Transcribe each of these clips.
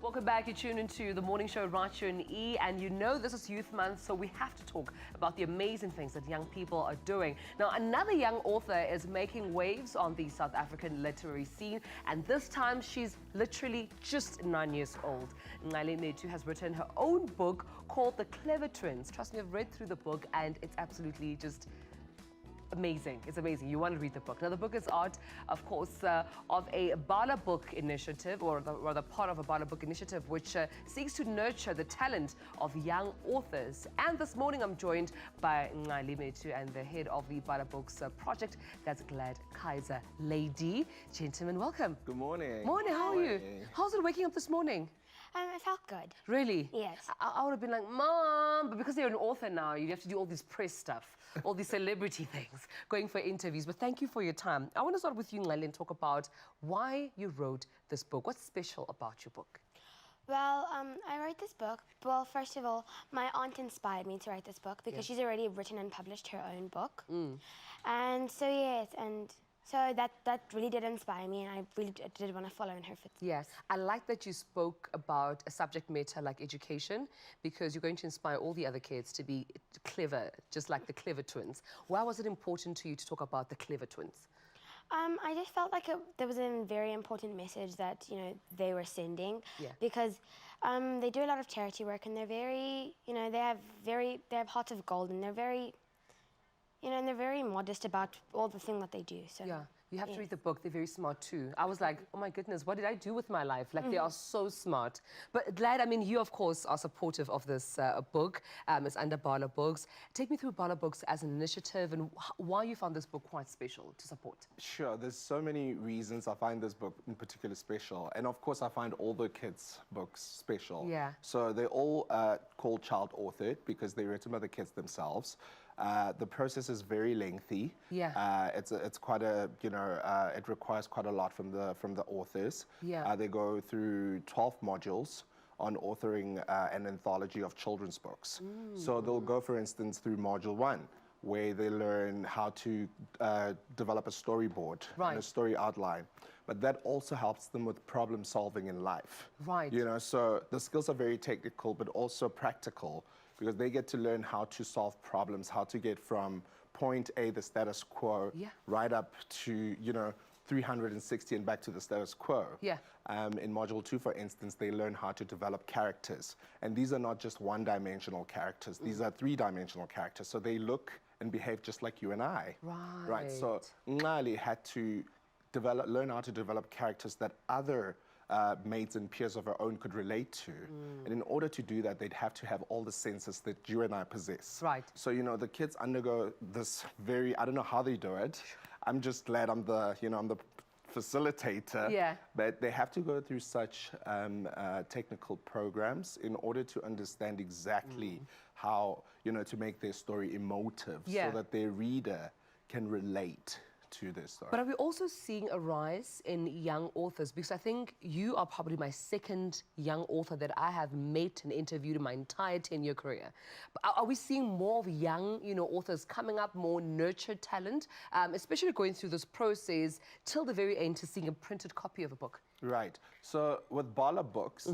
Welcome back. You tune into the morning show right here in E, and you know this is Youth Month, so we have to talk about the amazing things that young people are doing. Now, another young author is making waves on the South African literary scene, and this time she's literally just 9 years old. METU has written her own book called The Clever Twins. Trust me, I've read through the book, and it's absolutely just amazing. It's amazing. You want to read the book. Now, the book is art, of course, of a Bala Book initiative, or rather part of a Bala Book initiative, which seeks to nurture the talent of young authors. And this morning, I'm joined by METU and the head of the Bala Books project, that's Glad Kaiser. Lady, gentlemen, welcome. Good morning. Morning, how are you? How's it waking up this morning? I felt good. Really? Yes. I would have been like, Mom, but because you're an author now, you have to do all this press stuff, all these celebrity things, going for interviews. But thank you for your time. I want to start with you, Ngali, and talk about why you wrote this book. What's special about your book? Well, I wrote this book. Well, first of all, my aunt inspired me to write this book because she's already written and published her own book. And so, yes, and so that really did inspire me, and I really did want to follow in her footsteps. Yes, I like that you spoke about a subject matter like education, because you're going to inspire all the other kids to be clever, just like the Clever Twins. Why was it important to you to talk about the Clever Twins? I just felt like there was a very important message that, you know, they were sending, because they do a lot of charity work, and they're very, you know, they have hearts of gold, and they're very, you know, and they're very modest about all the things that they do. So yeah, you have to read the book. They're very smart too. I was like, oh my goodness, what did I do with my life? Like, they are so smart. But Glad, I mean, you of course are supportive of this book. It's under Bala Books. Take me through Bala Books as an initiative, and why you found this book quite special to support. Sure, there's so many reasons I find this book in particular special. And of course, I find all the kids' books special. Yeah. So they're all called child authored because they're written by the kids themselves. The process is very lengthy. Yeah. It's quite a, you know, it requires quite a lot from the authors. Yeah. They go through 12 modules on authoring an anthology of children's books. So they'll go, for instance, through module 1, where they learn how to develop a storyboard and a story outline. But that also helps them with problem solving in life. Right. You know, so the skills are very technical, but also practical, because they get to learn how to solve problems, how to get from point A, the status quo, right up to, you know, 360 and back to the status quo. Yeah. In module 2, for instance, they learn how to develop characters. And these are not just one-dimensional characters. These are three-dimensional characters. So they look and behave just like you and I. Right. So METU had to learn how to develop characters that other mates and peers of her own could relate to. And in order to do that, they'd have to have all the senses that you and I possess. Right. So, you know, the kids undergo this very, I don't know how they do it. I'm just glad I'm the, you know, I'm the facilitator. Yeah. But they have to go through such technical programs in order to understand exactly how, you know, to make their story emotive so that their reader can relate to this story. But are we also seeing a rise in young authors? Because I think you are probably my second young author that I have met and interviewed in my entire 10-year career. But are we seeing more of young, you know, authors coming up, more nurtured talent, especially going through this process till the very end to seeing a printed copy of a book? Right. So with Bala Books,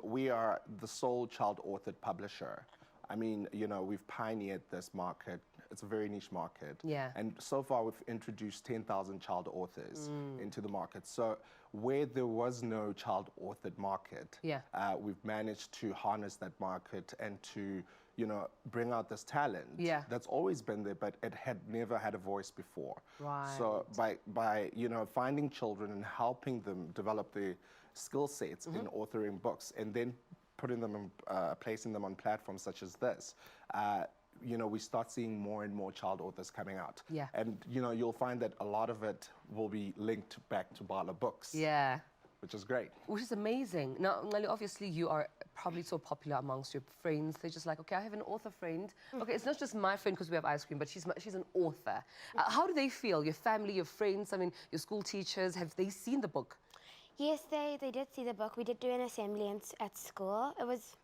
we are the sole child-authored publisher. I mean, you know, we've pioneered this market. It's a very niche market. Yeah. And so far, we've introduced 10,000 child authors into the market. So where there was no child-authored market, we've managed to harness that market and to, you know, bring out this talent that's always been there, but it had never had a voice before. Right. So by you know, finding children and helping them develop their skill sets in authoring books, and then putting them in, placing them on platforms such as this, you know, we start seeing more and more child authors coming out. Yeah. And, you know, you'll find that a lot of it will be linked back to Bala Books. Yeah. Which is great. Which is amazing. Now, Ngali, obviously you are probably so popular amongst your friends. They're just like, okay, I have an author friend. Okay, it's not just my friend because we have ice cream, but she's an author. How do they feel? Your family, your friends, I mean, your school teachers, have they seen the book? Yes, they did see the book. We did do an assembly at school. It was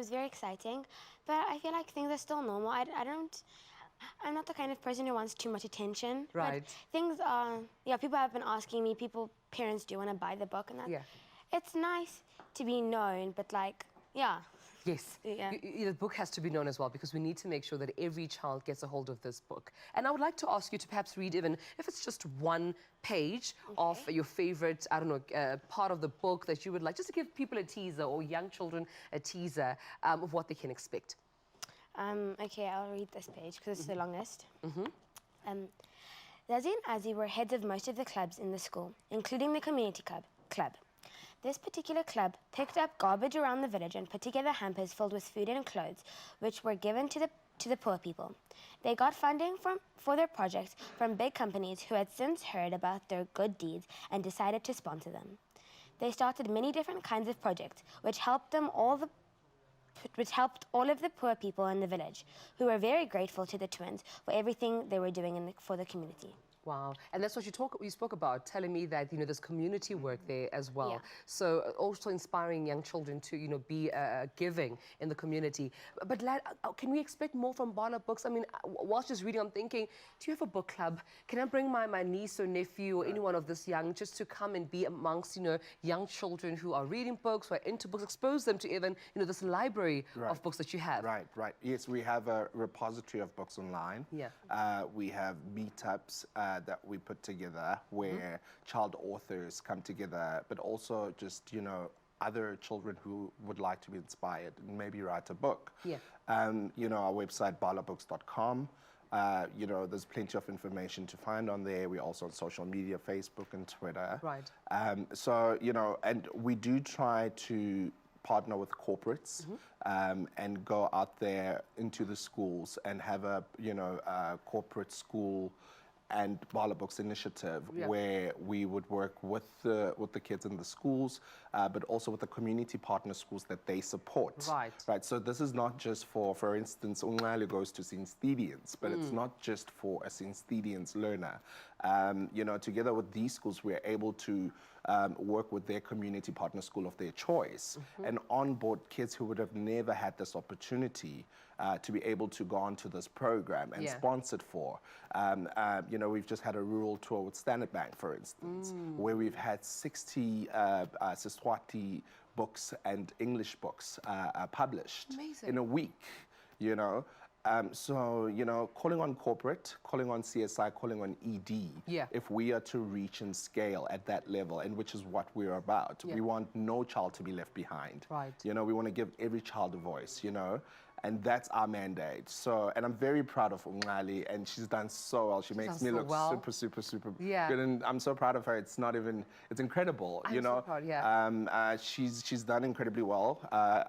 very exciting, but I feel like things are still normal. I'm not the kind of person who wants too much attention. Right. But things are, people have been asking me, parents do want to buy the book, and that. Yeah. it's nice to be known, but like, yeah. Yes, Yeah. The book has to be known as well, because we need to make sure that every child gets a hold of this book. And I would like to ask you to perhaps read, even if it's just one page of your favorite, I don't know, part of the book that you would like, just to give people a teaser, or young children a teaser of what they can expect. Okay, I'll read this page because it's the longest. Zazie and Azzy were heads of most of the clubs in the school, including the community club. This particular club picked up garbage around the village and put together hampers filled with food and clothes, which were given to the poor people. They got funding for their projects from big companies who had since heard about their good deeds and decided to sponsor them. They started many different kinds of projects, which helped all of the poor people in the village, who were very grateful to the twins for everything they were doing for the community. Wow, and that's what you spoke about, telling me that, you know, there's community work there as well. Yeah. So also inspiring young children to, you know, be giving in the community. But lad, can we expect more from Bala Books? I mean, whilst just reading, I'm thinking, do you have a book club? Can I bring my niece or nephew or anyone of this young just to come and be amongst, you know, young children who are reading books, who are into books, expose them to even, you know, this library of books that you have? Right. Yes, we have a repository of books online. Yeah. We have meetups that we put together where child authors come together, but also just, you know, other children who would like to be inspired and maybe write a book. Yeah. You know, our website, balabooks.com. You know, there's plenty of information to find on there. We're also on social media, Facebook and Twitter. Right. So, you know, and we do try to partner with corporates and go out there into the schools and have a, you know, a corporate school and Bala Books initiative where we would work with the kids in the schools, but also with the community partner schools that they support. Right. So this is not just for instance, NCGALI goes to Sinstedians, but it's not just for a Sinstedians learner. You know, together with these schools, we're able to work with their community partner school of their choice and onboard kids who would have never had this opportunity to be able to go onto this program and sponsored for. You know, we've just had a rural tour with Standard Bank, for instance, where we've had 60 Siswati books and English books published in a week, you know. So, you know, calling on corporate, calling on CSI, calling on ED, if we are to reach and scale at that level, and which is what we're about. We want no child to be left behind. You know, we want to give every child a voice, you know. And that's our mandate. So, and I'm very proud of NCGALI, and she's done so well. She makes me look super good, and I'm so proud of her. It's not even, it's incredible, you know. So proud, she's done incredibly well.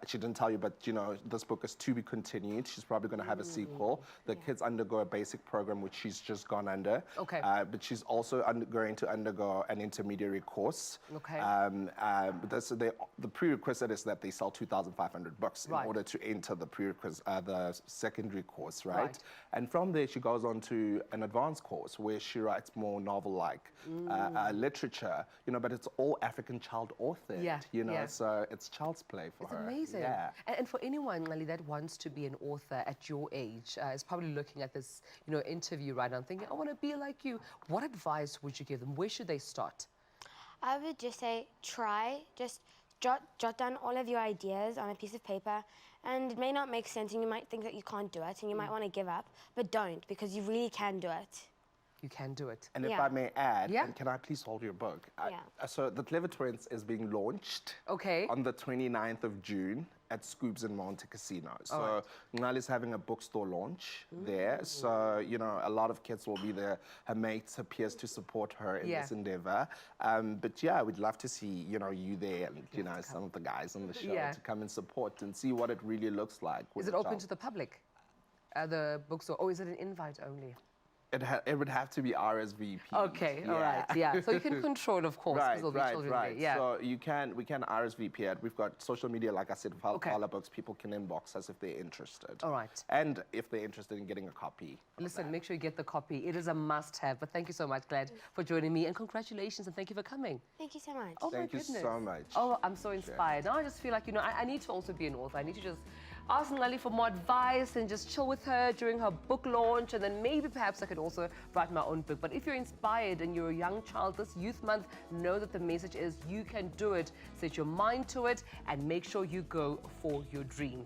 She didn't tell you, but you know, this book is to be continued. She's probably going to have a sequel. The kids undergo a basic program, which she's just gone under. But she's also going to undergo an intermediary course. But the prerequisite is that they sell 2,500 books in order to enter the prerequisite. The secondary course, right? And from there, she goes on to an advanced course where she writes more novel-like literature, you know, but it's all African child authored, you know, so it's child's play for her. It's amazing. And for anyone, Ngali, that wants to be an author at your age, is probably looking at this, you know, interview right now, thinking, I want to be like you. What advice would you give them? Where should they start? I would just say, just jot down all of your ideas on a piece of paper, and it may not make sense and you might think that you can't do it and you might want to give up, but don't, because you really can do it. You can do it. And if I may add, and can I please hold your book? So the Clever Twins is being launched on the 29th of June at Scoobs in Monte Casino. So NCGALI is having a bookstore launch there. So, you know, a lot of kids will be there. Her mates, her peers to support her in this endeavor. But yeah, we'd love to see, you know, you there and, you know, some of the guys on the show to come and support and see what it really looks like. Is it open to the public, the bookstore, or is it an invite only? It would have to be RSVP. All right, So you can control, of course, because there'll be children there. So we can RSVP it. We've got social media, like I said, Bala Books. People can inbox us if they're interested. All right. And if they're interested in getting a copy. Listen, make sure you get the copy. It is a must-have. But thank you so much, Glad, for joining me. And congratulations, and thank you for coming. Thank you so much. Oh, thank you so much. Oh, I'm so inspired. Now I just feel like, you know, I need to also be an author. I need to just ask NCGALI for more advice and just chill with her during her book launch, and then maybe perhaps I could also write my own book. But if you're inspired and you're a young child this Youth Month, know that the message is you can do it. Set your mind to it and make sure you go for your dream.